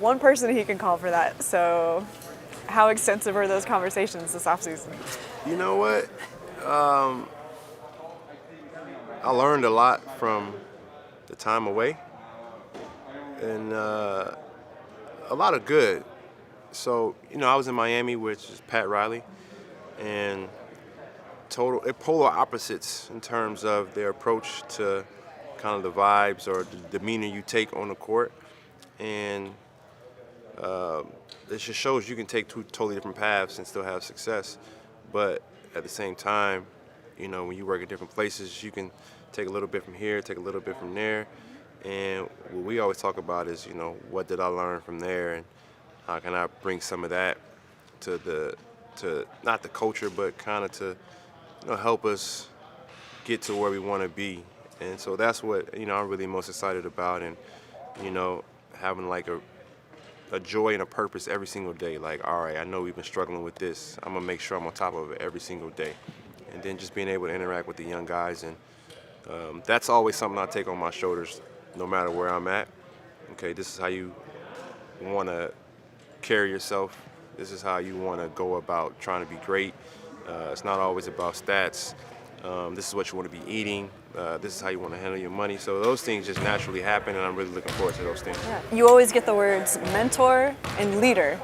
one person he can call for that. So how extensive are those conversations this offseason? You know what? I learned a lot from the time away, and a lot of good. So, I was in Miami, which is Pat Riley, and polar opposites in terms of their approach to kind of the vibes or the demeanor you take on the court. And it just shows you can take two totally different paths and still have success. But at the same time, when you work at different places, you can take a little bit from here, take a little bit from there. And what we always talk about is, what did I learn from there, and how can I bring some of that to not the culture, but kind of to help us get to where we want to be. And so that's what I'm really most excited about, and having like a joy and a purpose every single day. Like, all right, I know we've been struggling with this. I'm gonna make sure I'm on top of it every single day, and then just being able to interact with the young guys, and that's always something I take on my shoulders, no matter where I'm at. Okay, this is how you want to carry yourself. This is how you want to go about trying to be great. It's not always about stats. This is what you want to be eating. This is how you want to handle your money. So those things just naturally happen, and I'm really looking forward to those things. Yeah. You always get the words mentor and leader.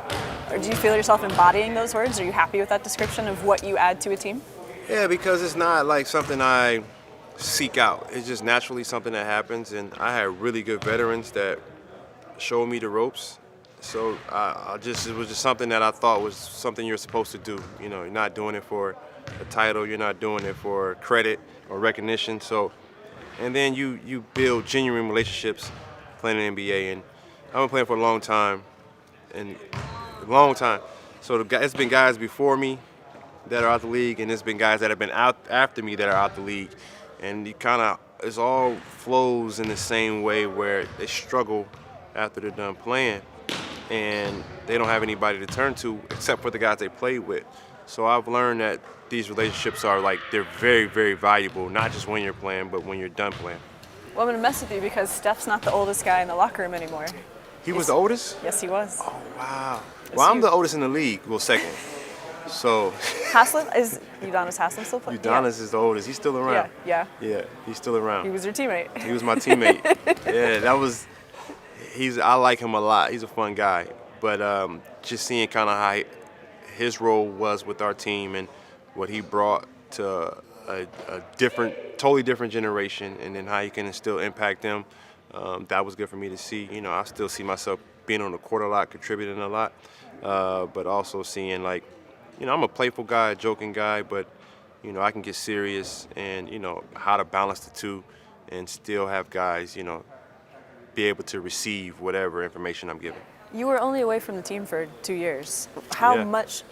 Or do you feel yourself embodying those words? Are you happy with that description of what you add to a team? Yeah, because it's not like something I seek out. It's just naturally something that happens, and I had really good veterans that showed me the ropes. So it was just something that I thought was something you're supposed to do. You're not doing it for a title. You're not doing it for credit or recognition. So, and then you build genuine relationships playing in the NBA. And I've been playing for a long time, So it's been guys before me that are out the league, and there's been guys that have been out after me that are out the league. And it all flows in the same way, where they struggle after they're done playing, and they don't have anybody to turn to except for the guys they played with. So I've learned that these relationships they're very, very valuable, not just when you're playing, but when you're done playing. Well, I'm going to mess with you because Steph's not the oldest guy in the locker room anymore. He was the oldest? Yes, he was. Oh, wow. Well, I'm the oldest in the league. Well, second. So Is Udonis Haslem still playing? Udonis is the oldest. He's still around. Yeah. Yeah, he's still around. He was your teammate. He was my teammate. I like him a lot. He's a fun guy. But just seeing kind of how his role was with our team and what he brought to a totally different generation, and then how he can still impact them, that was good for me to see. I still see myself being on the court a lot, contributing a lot, but also seeing I'm a playful guy, a joking guy, but I can get serious, and how to balance the two and still have guys be able to receive whatever information I'm given. You were only away from the team for 2 years. How much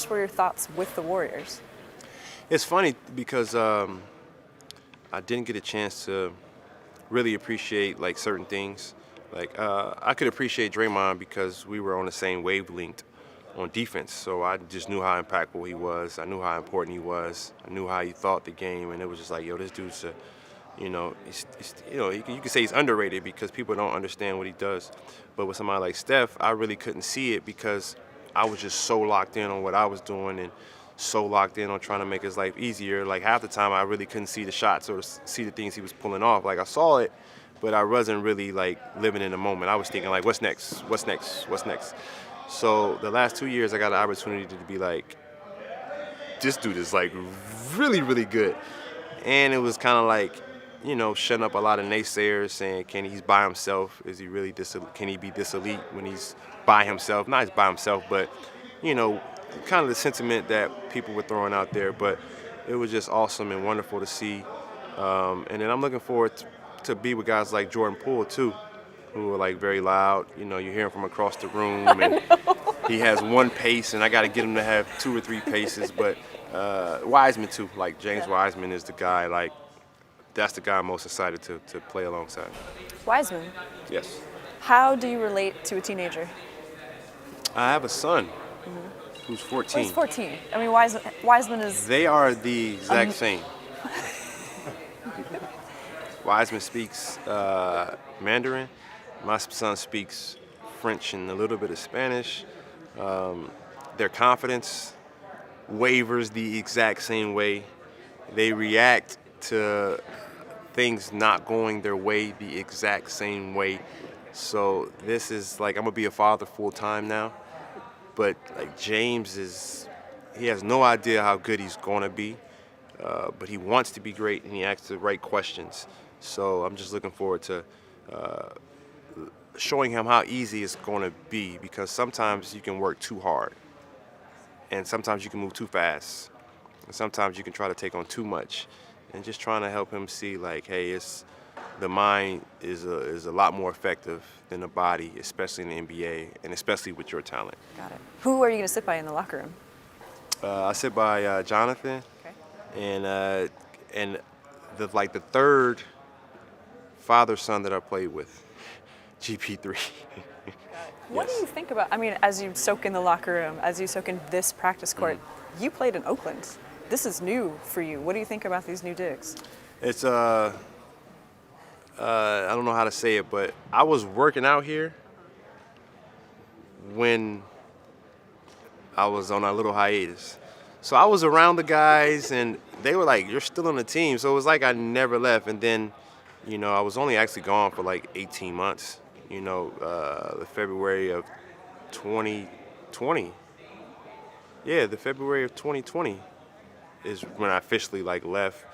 were your thoughts with the Warriors? It's funny because I didn't get a chance to really appreciate certain things. I could appreciate Draymond because we were on the same wavelength on defense. So I just knew how impactful he was. I knew how important he was. I knew how he thought the game, and it was just like, this dude's you could say he's underrated because people don't understand what he does. But with somebody like Steph, I really couldn't see it because I was just so locked in on what I was doing and so locked in on trying to make his life easier. Half the time I really couldn't see the shots or see the things he was pulling off. I saw it, but I wasn't really living in the moment. I was thinking what's next? What's next? What's next? So the last 2 years I got an opportunity to be this dude is really, really good. And it was kind of shutting up a lot of naysayers saying, he's by himself? Is he really can he be this elite when he's by himself? Not he's by himself, but, kind of the sentiment that people were throwing out there. But it was just awesome and wonderful to see. And then I'm looking forward to be with guys like Jordan Poole, too, who are very loud. You hear him from across the room, and he has one pace, and I got to get him to have 2 or 3 paces. But Wiseman, too. James Wiseman is the guy, that's the guy I'm most excited to play alongside. Wiseman? Yes. How do you relate to a teenager? I have a son who's 14. Oh, he's 14. I mean, Wiseman is... They are the exact same. Wiseman speaks Mandarin. My son speaks French and a little bit of Spanish. Their confidence wavers the exact same way. They react to things not going their way the exact same way. So this is like, I'm gonna be a father full time now, but like he has no idea how good he's gonna be, but he wants to be great and he asks the right questions. So I'm just looking forward to showing him how easy it's gonna be, because sometimes you can work too hard, and sometimes you can move too fast, and sometimes you can try to take on too much. And just trying to help him see, like, hey, the mind is a lot more effective than the body, especially in the NBA, and especially with your talent. Got it. Who are you going to sit by in the locker room? I sit by Jonathan, Okay. and the third father-son that I played with, GP3. What do you think about, I mean, as you soak in the locker room, as you soak in this practice court, you played in Oakland. This is new for you. What do you think about these new digs? It's I don't know how to say it, but I was working out here when I was on a little hiatus. So I was around the guys, and they were like, "You're still on the team." So it was like I never left. And then, I was only actually gone for like 18 months. The February of 2020. Yeah, the February of 2020 is when I officially like left.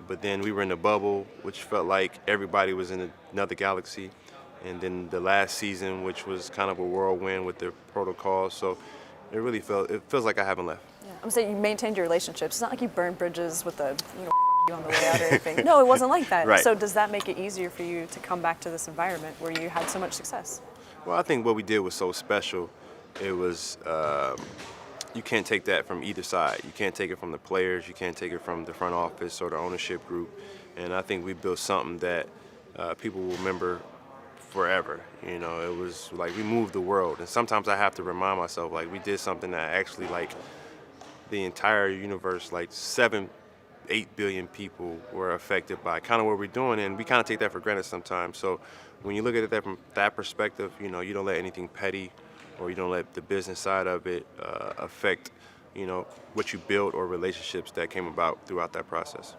But then we were in the bubble, which felt like everybody was in another galaxy. And then the last season, which was kind of a whirlwind with the protocols. So it feels like I haven't left. Yeah. I'm saying you maintained your relationships. It's not like you burned bridges with the, you on the way out or anything. No, it wasn't like that. Right. So does that make it easier for you to come back to this environment where you had so much success? Well, I think what we did was so special. It was, you can't take that from either side. You can't take it from the players. You can't take it from the front office or the ownership group. And I think we built something that people will remember forever. It was like we moved the world. And sometimes I have to remind myself, like, we did something that actually, like, the entire universe, like 7-8 billion people were affected by kind of what we're doing. And we kind of take that for granted sometimes. So when you look at it from that perspective, you don't let anything petty, or you don't let the business side of it affect, what you build or relationships that came about throughout that process.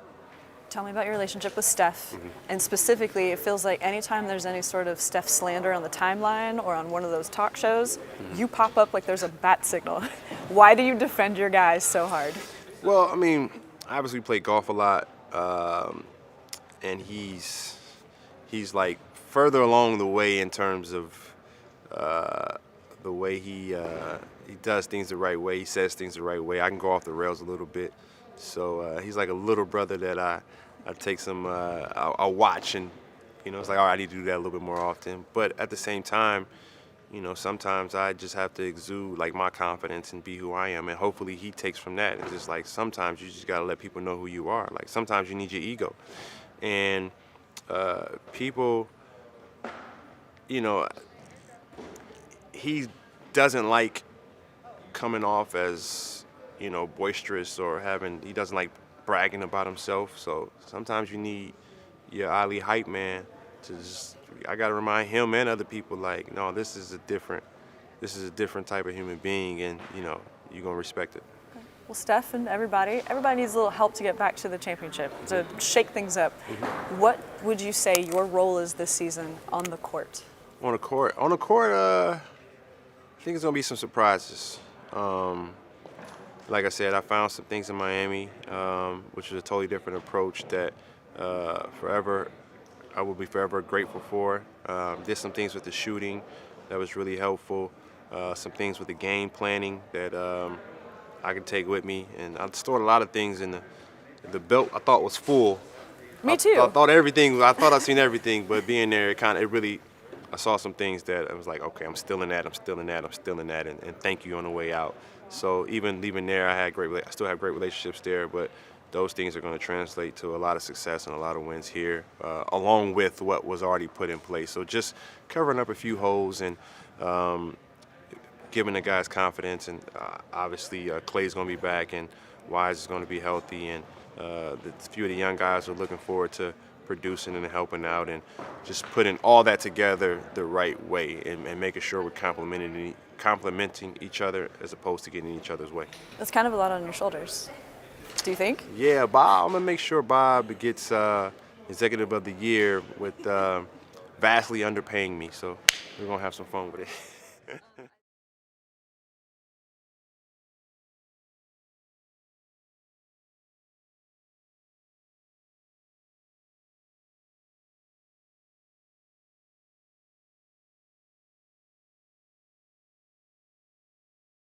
Tell me about your relationship with Steph. And specifically, it feels like anytime there's any sort of Steph slander on the timeline or on one of those talk shows, you pop up like there's a bat signal. Why do you defend your guys so hard? Well, I mean, obviously we play golf a lot, and he's like further along the way in terms of the way he does things the right way. He says things the right way. I can go off the rails a little bit. So he's like a little brother that I take some, I'll watch, and, it's like, all right, I need to do that a little bit more often. But at the same time, sometimes I just have to exude like my confidence and be who I am. And hopefully he takes from that. And just like sometimes you just got to let people know who you are. Like sometimes you need your ego. And people, he doesn't like coming off as, boisterous or he doesn't like bragging about himself. So sometimes you need your Ali hype man to I got to remind him and other people, like, no, this is a different type of human being, and, you're going to respect it. Well, Steph and everybody needs a little help to get back to the championship, to shake things up. What would you say your role is this season on the court? On the court, I think it's going to be some surprises. Like I said, I found some things in Miami, which is a totally different approach that I will be forever grateful for. Did some things with the shooting that was really helpful. Some things with the game planning that I can take with me. And I stored a lot of things in the belt. I thought was full. Me too. I thought I'd seen everything, but being there, I saw some things that I was like, okay, I'm still in that, and thank you on the way out. So even leaving there, I still have great relationships there, but those things are going to translate to a lot of success and a lot of wins here, along with what was already put in place. So just covering up a few holes and giving the guys confidence, and obviously Clay's going to be back, and Wise is going to be healthy, and a few of the young guys are looking forward to producing and helping out, and just putting all that together the right way, and making sure we're complimenting each other as opposed to getting in each other's way. That's kind of a lot on your shoulders. Do you think? Yeah, Bob. I'm gonna make sure Bob gets Executive of the Year with vastly underpaying me. So we're gonna have some fun with it.